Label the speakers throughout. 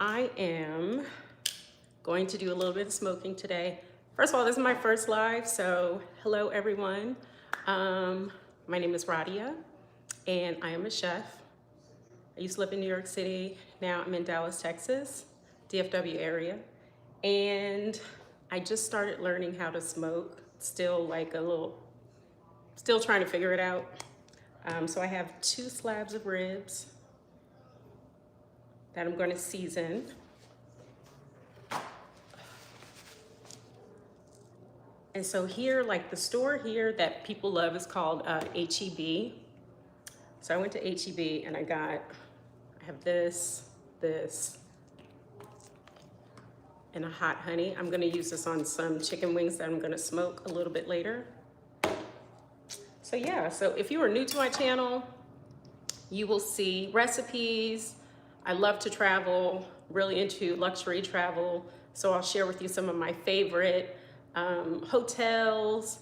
Speaker 1: I am going to do a little bit of smoking today. First of all, this is my first live, so hello everyone. My name is Rhadia, and I am a chef. I used to live in New York City. Now I'm in Dallas, Texas, DFW area. And I just started learning how to smoke, still still trying to figure it out. So I have 2 slabs of ribs that I'm gonna season. And so here, like the store here that people love is called HEB. So I went to HEB and I have this, and a hot honey. I'm gonna use this on some chicken wings that I'm gonna smoke a little bit later. So yeah, so if you are new to my channel, you will see recipes. I love to travel, really into luxury travel. So I'll share with you some of my favorite hotels,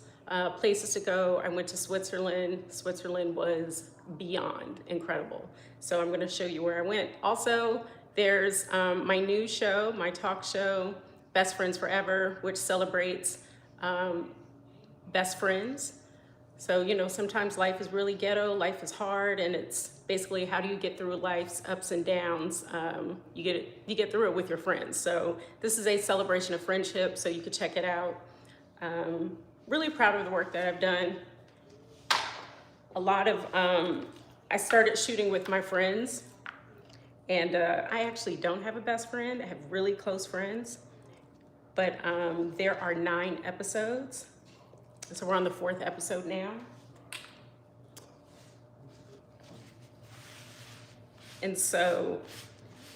Speaker 1: places to go. I went to Switzerland. Switzerland was beyond incredible. So I'm gonna show you where I went. Also, there's my new show, my talk show, Best Friends Forever, which celebrates best friends. So, you know, sometimes life is really ghetto, life is hard, and it's basically how do you get through life's ups and downs. You get through it with your friends. So this is a celebration of friendship, so you could check it out. Really proud of the work that I've done. I started shooting with my friends, and I actually don't have a best friend. I have really close friends, but there are 9 episodes. So we're on the 4th episode now. And so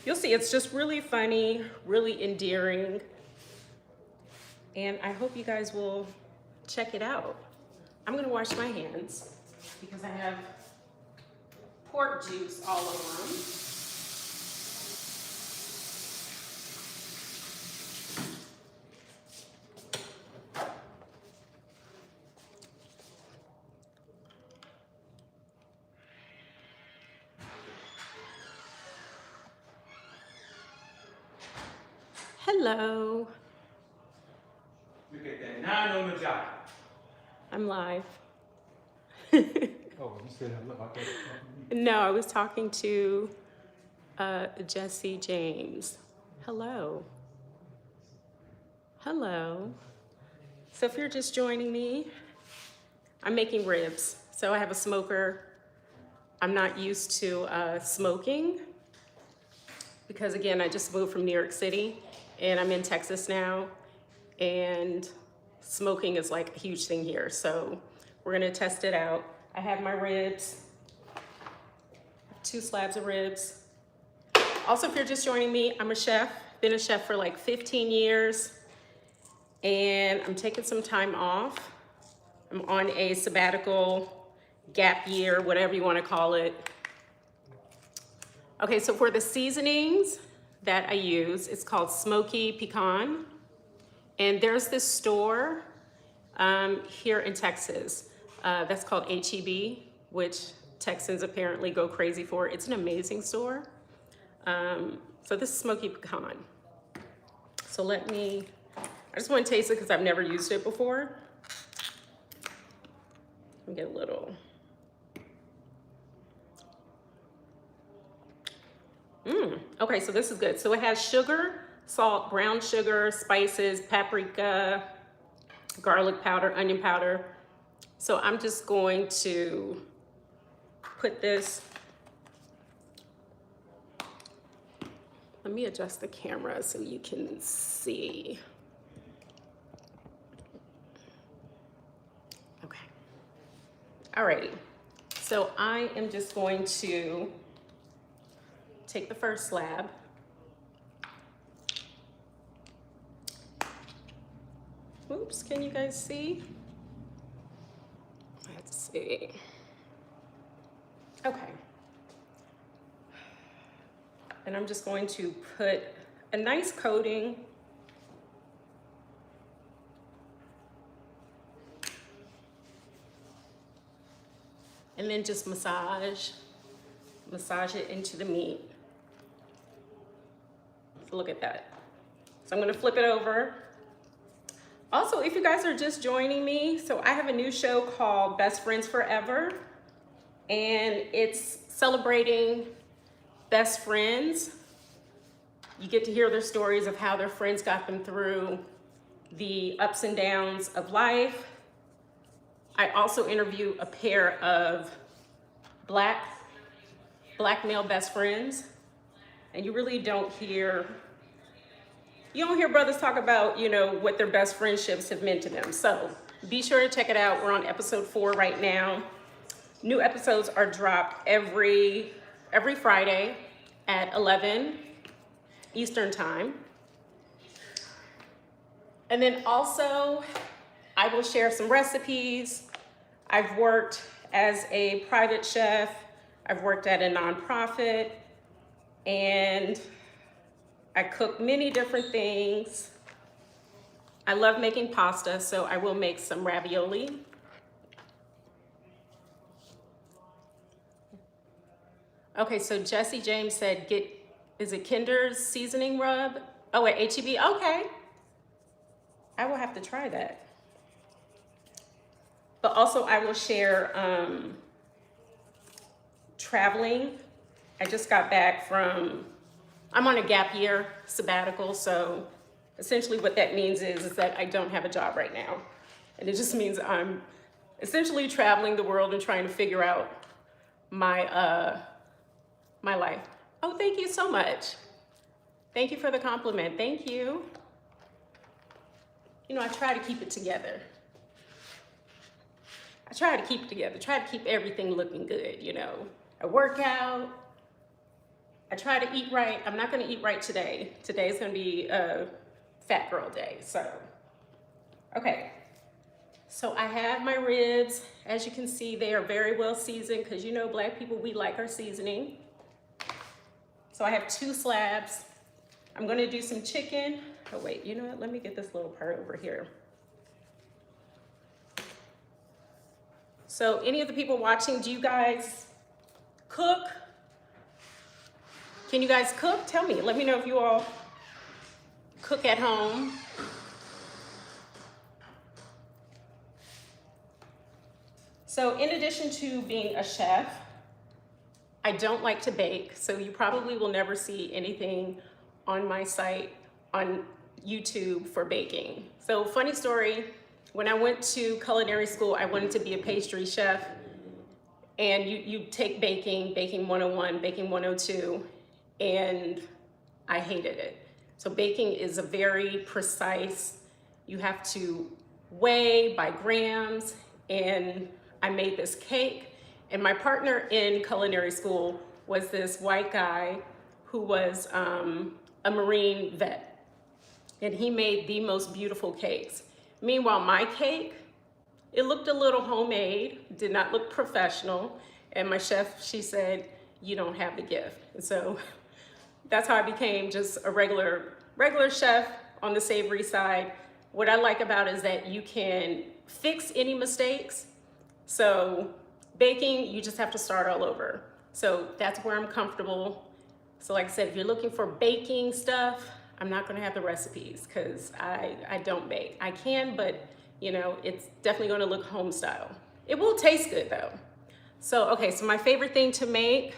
Speaker 1: you'll see it's just really funny, really endearing. And I hope you guys will check it out. I'm gonna wash my hands because I have pork juice all over them. Hello.
Speaker 2: Look at that, 9 on the job.
Speaker 1: I'm live.
Speaker 2: Oh, you said hello. I thought
Speaker 1: No, I was talking to Jesse James. Hello. Hello. So if you're just joining me, I'm making ribs. So I have a smoker. I'm not used to smoking because again, I just moved from New York City and I'm in Texas now, and smoking is like a huge thing here. So we're gonna test it out. I have my ribs, 2 slabs of ribs. Also, if you're just joining me, I'm a chef, been a chef for like 15 years, and I'm taking some time off. I'm on a sabbatical, gap year, whatever you wanna call it. Okay, so for the seasonings that I use, it's called Smoky Pecan. And there's this store here in Texas that's called HEB, which Texans apparently go crazy for. It's an amazing store. So this is Smoky Pecan. So I just want to taste it because I've never used it before. Let me get a little. Okay, so this is good. So it has sugar, salt, brown sugar, spices, paprika, garlic powder, onion powder. So I'm just going to put this. Let me adjust the camera so you can see. Okay. Alrighty. So I am just going to take the first slab. Oops, can you guys see? Let's see. Okay. And I'm just going to put a nice coating . And then just massage it into the meat. So look at that. So I'm gonna flip it over. Also, if you guys are just joining me, so I have a new show called Best Friends Forever, and it's celebrating best friends. You get to hear their stories of how their friends got them through the ups and downs of life. I also interview a pair of black male best friends, and you really don't hear brothers talk about, you know, what their best friendships have meant to them. So be sure to check it out. We're on episode 4 right now. New episodes are dropped every Friday at 11 Eastern time. And then also, I will share some recipes. I've worked as a private chef. I've worked at a nonprofit, and I cook many different things. I love making pasta, so I will make some ravioli. Okay, so Jesse James said, is it Kinder's seasoning rub? Oh, at HEB, okay. I will have to try that. But also I will share traveling. I just got back from, I'm on a gap year sabbatical, so essentially what that means is that I don't have a job right now. And it just means I'm essentially traveling the world and trying to figure out my, my life. Oh, thank you so much. Thank you for the compliment, thank you. You know, I try to keep it together. I try to keep it together, try to keep everything looking good, you know. I work out, I try to eat right. I'm not gonna eat right today. Today's gonna be a fat girl day, so. Okay, so I have my ribs. As you can see, they are very well seasoned, because you know, black people, we like our seasoning. So I have 2 slabs. I'm gonna do some chicken. Oh wait, you know what? Let me get this little part over here. So any of the people watching, do you guys cook? Can you guys cook? Tell me, let me know if you all cook at home. So in addition to being a chef, I don't like to bake, so you probably will never see anything on my site on YouTube for baking. So funny story, when I went to culinary school, I wanted to be a pastry chef, and you take baking 101, baking 102, and I hated it. So baking is a very precise, you have to weigh by grams, and I made this cake, and my partner in culinary school was this white guy who was a Marine vet. And he made the most beautiful cakes. Meanwhile, my cake, it looked a little homemade, did not look professional. And my chef, she said, you don't have the gift. And so that's how I became just a regular chef on the savory side. What I like about it is that you can fix any mistakes. So baking, you just have to start all over. So that's where I'm comfortable. So like I said, if you're looking for baking stuff, I'm not gonna have the recipes, because I don't bake. I can, but you know, it's definitely gonna look home style. It will taste good though. So, okay, so my favorite thing to make,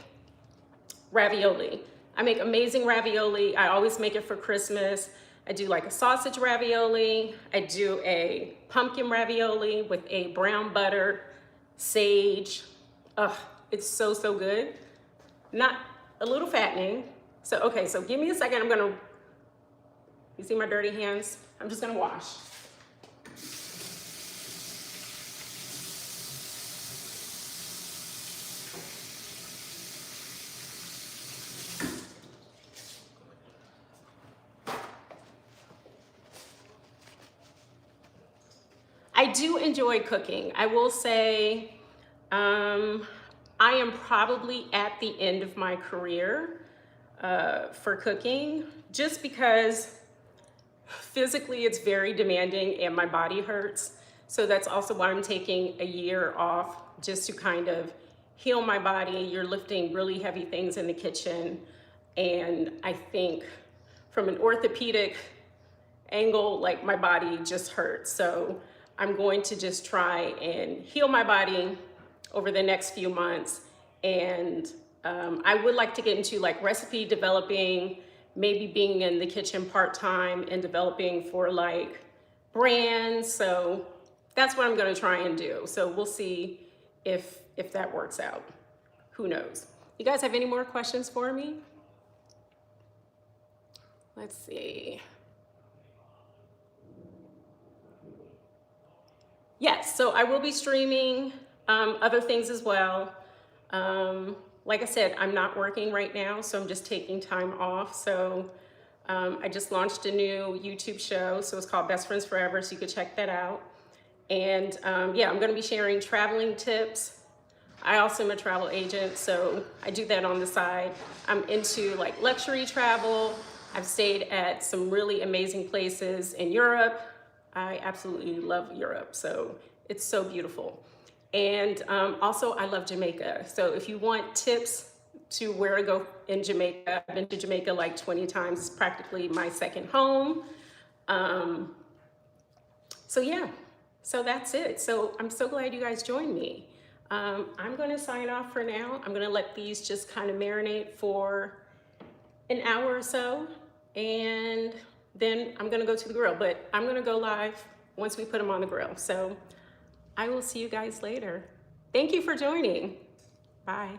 Speaker 1: ravioli. I make amazing ravioli. I always make it for Christmas. I do like a sausage ravioli. I do a pumpkin ravioli with a brown butter, sage. Ugh, it's so, so good. Not a little fattening. So, okay, so give me a second. I'm gonna, you see my dirty hands? I'm just gonna wash. I do enjoy cooking. I will say, I am probably at the end of my career for cooking, just because physically it's very demanding and my body hurts. So that's also why I'm taking a year off, just to kind of heal my body. You're lifting really heavy things in the kitchen, and I think from an orthopedic angle, like my body just hurts. So I'm going to just try and heal my body over the next few months. And I would like to get into like recipe developing, maybe being in the kitchen part-time and developing for like brands. So that's what I'm gonna try and do. So we'll see if that works out. Who knows? You guys have any more questions for me? Let's see. Yes, so I will be streaming other things as well. Like I said, I'm not working right now, so I'm just taking time off. So I just launched a new YouTube show, so it's called Best Friends Forever, so you can check that out. And yeah, I'm gonna be sharing traveling tips. I also am a travel agent, so I do that on the side. I'm into like luxury travel. I've stayed at some really amazing places in Europe. I absolutely love Europe, so it's so beautiful. And also I love Jamaica. So if you want tips to where to go in Jamaica, I've been to Jamaica like 20 times. It's practically my second home. So yeah, so that's it. So I'm so glad you guys joined me. I'm gonna sign off for now. I'm gonna let these just kind of marinate for an hour or so, and then I'm gonna go to the grill, but I'm gonna go live once we put them on the grill. So I will see you guys later. Thank you for joining. Bye.